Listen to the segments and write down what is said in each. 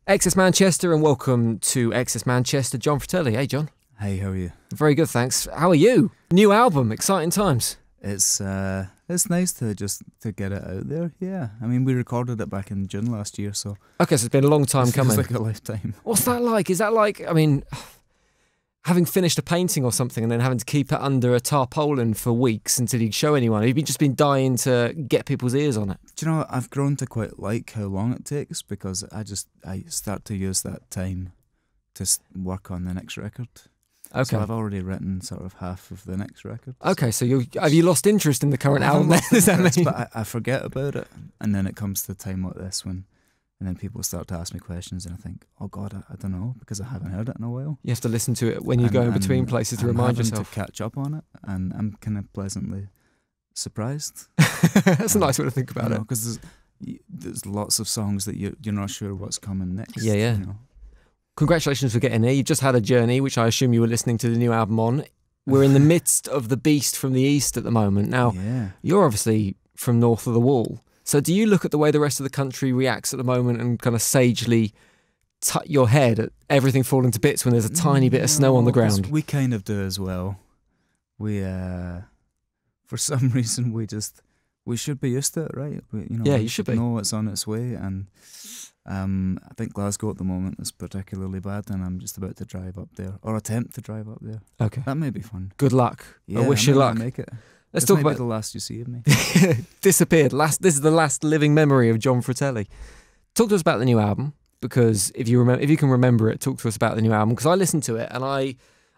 XS Manchester, and welcome to XS Manchester. John Fratelli. Hey, John. Hey, how are you? Very good, thanks. How are you? New album, exciting times. It's nice to get it out there. Yeah, I mean, we recorded it back in June last year, so Okay, so it's been a long time it feels coming. like a lifetime. What's that like? Is that like, I mean, having finished a painting or something and then having to keep it under a tarpaulin for weeks until you show anyone? Have you just been dying to get people's ears on it? Do you know, I've grown to quite like how long it takes because I start to use that time to work on the next record. Okay. So I've already written sort of half of the next record. Okay, so have you lost interest in the current album then? Does that mean? But I forget about it, and then it comes to time like this and then people start to ask me questions, and I think, oh God, I don't know, because I haven't heard it in a while. You have to listen to it when you go in between places to remind yourself. To catch up on it, and I'm kind of pleasantly surprised. That's a nice way to think about it. Because there's lots of songs that you're not sure what's coming next. Yeah. You know? Congratulations for getting there. You've just had a journey, which I assume you were listening to the new album on. We're in the midst of the beast from the east at the moment. Now, You're obviously from north of the wall. So do you look at the way the rest of the country reacts at the moment and kind of sagely tut your head at everything falling to bits when there's a tiny bit of snow on the ground? We kind of do as well. We, for some reason, we should be used to it, right? You should be. Know it's on its way, and I think Glasgow at the moment is particularly bad, and I'm just about to drive up there, or attempt to drive up there. Okay. That may be fun. Good luck. Yeah, I wish you luck. Make it. Let's this talk might about be the last you see of me. Disappeared. This is the last living memory of John Fratelli. Talk to us about the new album, because if you can remember it, talk to us about the new album, because I listened to it and I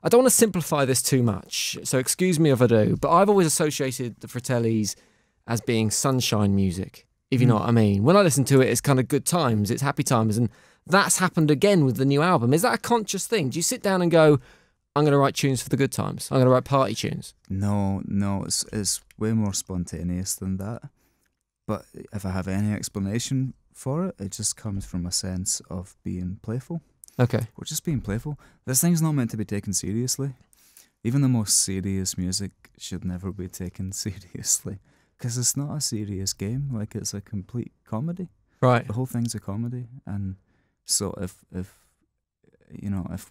don't want to simplify this too much, so excuse me if I do, but I've always associated the Fratellis as being sunshine music, if you know what I mean. When I listen to it, it's kind of good times, it's happy times, and that's happened again with the new album. Is that a conscious thing? Do you sit down and go, I'm going to write tunes for the good times, I'm going to write party tunes? No, it's way more spontaneous than that. But if I have any explanation for it, it just comes from a sense of being playful. Okay. Or just being playful. This thing's not meant to be taken seriously. Even the most serious music should never be taken seriously. Because it's not a serious game, like it's a complete comedy. Right. The whole thing's a comedy. And so if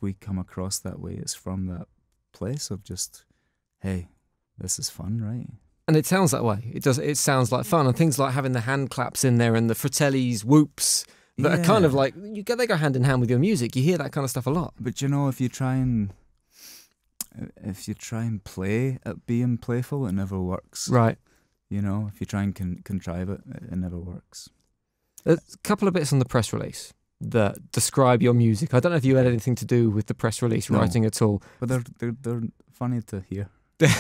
we come across that way, it's from that place of just, hey, this is fun, right? And it sounds that way. It sounds like fun. And things like having the hand claps in there and the Fratellis whoops that are kind of like, they go hand in hand with your music. You hear that kind of stuff a lot. But if you try and play at being playful, it never works. Right. If you try and contrive it, it never works. There's a couple of bits on the press release that describe your music. I don't know if you had anything to do with the press release writing at all. But they're funny to hear.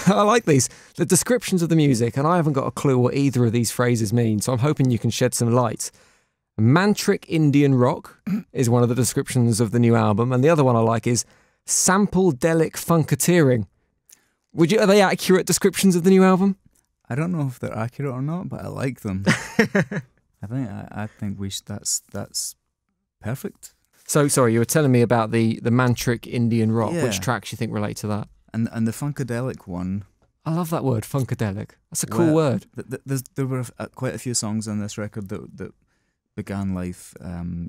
I like these. The descriptions of the music, and I haven't got a clue what either of these phrases mean, so I'm hoping you can shed some light. Mantric Indian rock is one of the descriptions of the new album, and the other one I like is sample-delic funketeering. Are they accurate descriptions of the new album? I don't know if they're accurate or not, but I like them. I think that's perfect. So, sorry, you were telling me about the Mantric Indian rock. Yeah. Which tracks you think relate to that? And the funkadelic one. I love that word, funkadelic. That's a cool word. There were quite a few songs on this record that began life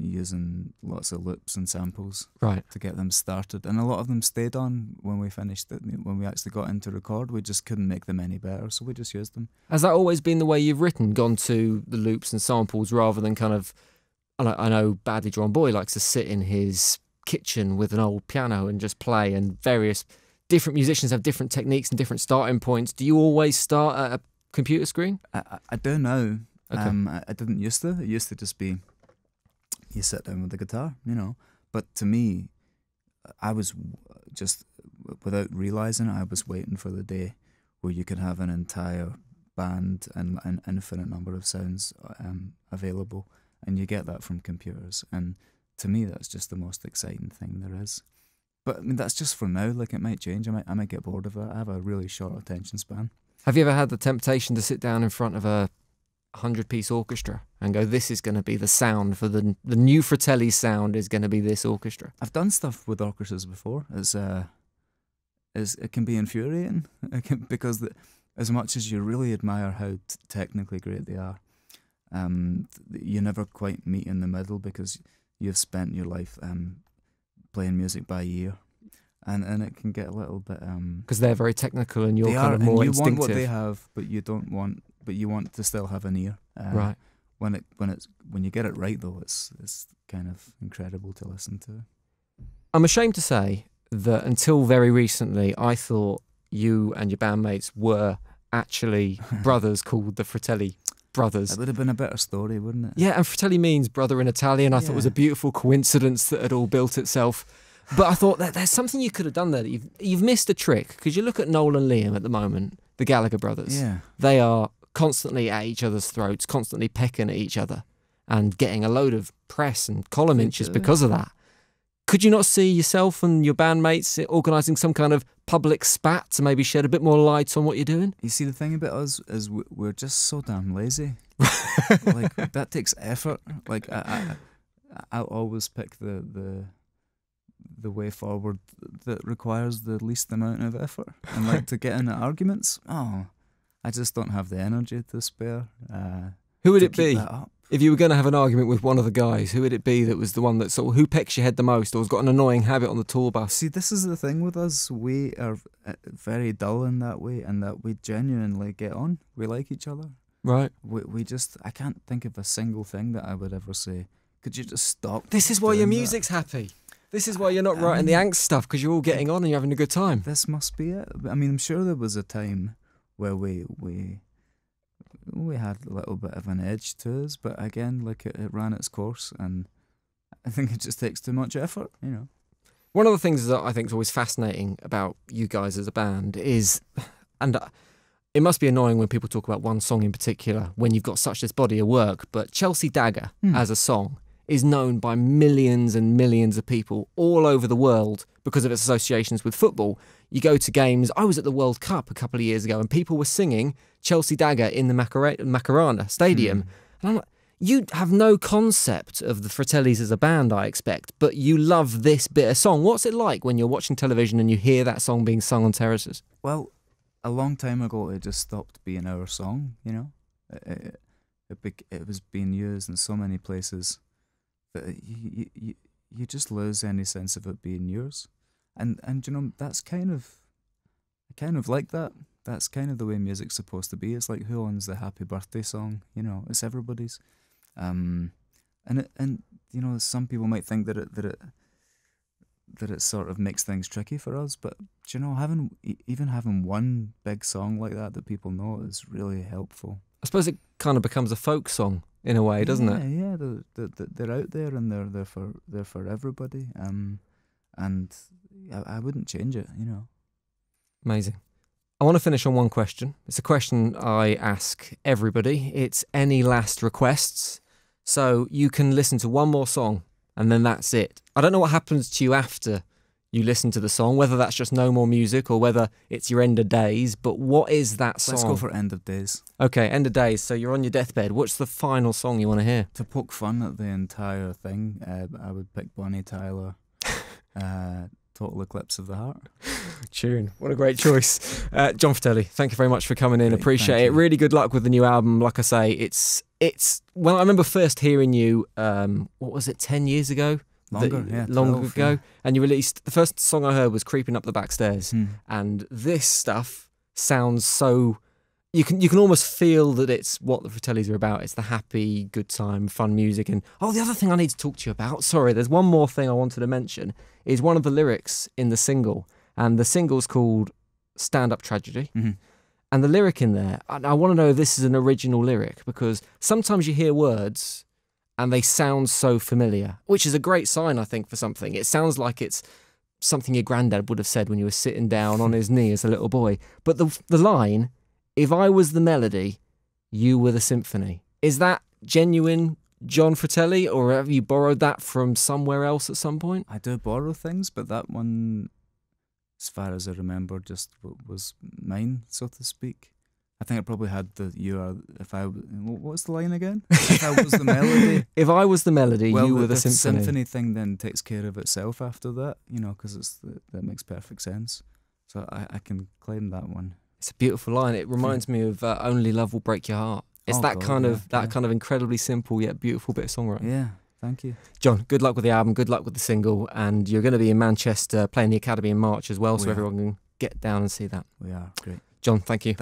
using lots of loops and samples to get them started, and a lot of them stayed on when we finished it. When we actually got into record, we just couldn't make them any better, so we just used them. Has that always been the way you've written, gone to the loops and samples rather than kind of, I know Badly Drawn Boy likes to sit in his kitchen with an old piano and just play, and various different musicians have different techniques and different starting points. Do you always start at a computer screen? I do now. Okay. I didn't used to. It used to just be, you sit down with the guitar, But to me, I was just, without realising it, I was waiting for the day where you could have an entire band and an infinite number of sounds available, and you get that from computers. And to me, that's just the most exciting thing there is. But I mean, that's just for now. Like, it might change. I might get bored of that. I have a really short attention span. Have you ever had the temptation to sit down in front of a 100-piece orchestra and go, this is going to be the sound for the new Fratelli sound is going to be this orchestra? I've done stuff with orchestras before. It can be infuriating because as much as you really admire how technically great they are, you never quite meet in the middle because you've spent your life playing music by ear, and it can get a little bit because they're very technical and you're they kind are, of and more you instinctive. want what they have, but you don't want, but you want to still have an ear. Right. When you get it right though, it's kind of incredible to listen to. I'm ashamed to say that until very recently, I thought you and your bandmates were actually brothers called the Fratelli brothers. It would have been a better story, wouldn't it? Yeah, and Fratelli means brother in Italian. I thought it was a beautiful coincidence that had all built itself. But I thought that there's something you could have done there. That you've missed a trick, because you look at Noel and Liam at the moment, the Gallagher brothers. Yeah. They are constantly at each other's throats, constantly pecking at each other and getting a load of press and column inches because of that. Could you not see yourself and your bandmates organising some kind of public spat to maybe shed a bit more light on what you're doing? You see, the thing about us is we're just so damn lazy. Like, that takes effort. Like, I'll always pick the way forward that requires the least amount of effort. And like, to get into arguments, I just don't have the energy to spare. Who would it be? That up. If you were going to have an argument with one of the guys, who would it be that was the one that sort of, who pecks your head the most or has got an annoying habit on the tour bus? See, this is the thing with us. We are very dull in that way, and that we genuinely get on. We like each other. Right. We just, I can't think of a single thing that I would ever say, could you just stop? This is why your music's happy. This is why you're not writing the angst stuff, because you're all getting on and you're having a good time. This must be it. I mean, I'm sure there was a time where we had a little bit of an edge to us, but again, like, it ran its course, and I think it just takes too much effort, you know. One of the things that I think is always fascinating about you guys as a band is, and it must be annoying when people talk about one song in particular when you've got such this body of work, but Chelsea Dagger as a song is known by millions and millions of people all over the world because of its associations with football. You go to games. I was at the World Cup a couple of years ago and people were singing Chelsea Dagger in the Macarena Stadium. And I'm like, you have no concept of the Fratellis as a band, I expect, but you love this bit of song. What's it like when you're watching television and you hear that song being sung on terraces? Well, a long time ago, it just stopped being our song, you know. It was being used in so many places that you just lose any sense of it being yours. And you know, that's kind of like that. That's kind of the way music's supposed to be. It's like, who owns the Happy Birthday song? You know, it's everybody's. And you know, some people might think that it sort of makes things tricky for us, but you know, having one big song like that people know is really helpful. I suppose it kind of becomes a folk song in a way, doesn't it? Yeah, they're out there and they're for everybody. And I wouldn't change it, you know. Amazing. I want to finish on one question. It's a question I ask everybody. It's any last requests. So you can listen to one more song and then that's it. I don't know what happens to you after you listen to the song, whether that's just no more music or whether it's your end of days, but what is that song? Let's go for End of Days. Okay, End of Days. So you're on your deathbed. What's the final song you want to hear? To poke fun at the entire thing, I would pick Bonnie Tyler, Total Eclipse of the Heart. Tune. What a great choice. John Fratelli, thank you very much for coming in. Great, appreciate it. Really good luck with the new album. Like I say, it's well, I remember first hearing you, what was it, 10 years ago? Long ago. And you released, the first song I heard was Creeping Up the Backstairs. And this stuff sounds so, you can almost feel that it's what the Fratellis are about. It's the happy, good time, fun music. And the other thing I need to talk to you about, sorry, there's one more thing I wanted to mention, is one of the lyrics in the single. And the single's called Stand Up Tragedy. And the lyric in there, I want to know if this is an original lyric, because sometimes you hear words and they sound so familiar, which is a great sign, I think, for something. It sounds like it's something your granddad would have said when you were sitting down on his knee as a little boy. But the line, if I was the melody, you were the symphony. Is that genuine John Fratelli, or have you borrowed that from somewhere else at some point? I do borrow things, but that one, as far as I remember, just was mine, so to speak. I think I probably had what's the line again? If I was the melody. If I was the melody, well, you were the symphony. symphony. The symphony thing then takes care of itself after that, you know, because that makes perfect sense. So I can claim that one. It's a beautiful line. It reminds me of Only Love Will Break Your Heart. It's kind of incredibly simple yet beautiful bit of songwriting. Yeah, Thank you. John, good luck with the album, good luck with the single, and you're going to be in Manchester playing the Academy in March as well, so We are. everyone can get down and see that. We are. Great. John, thank you.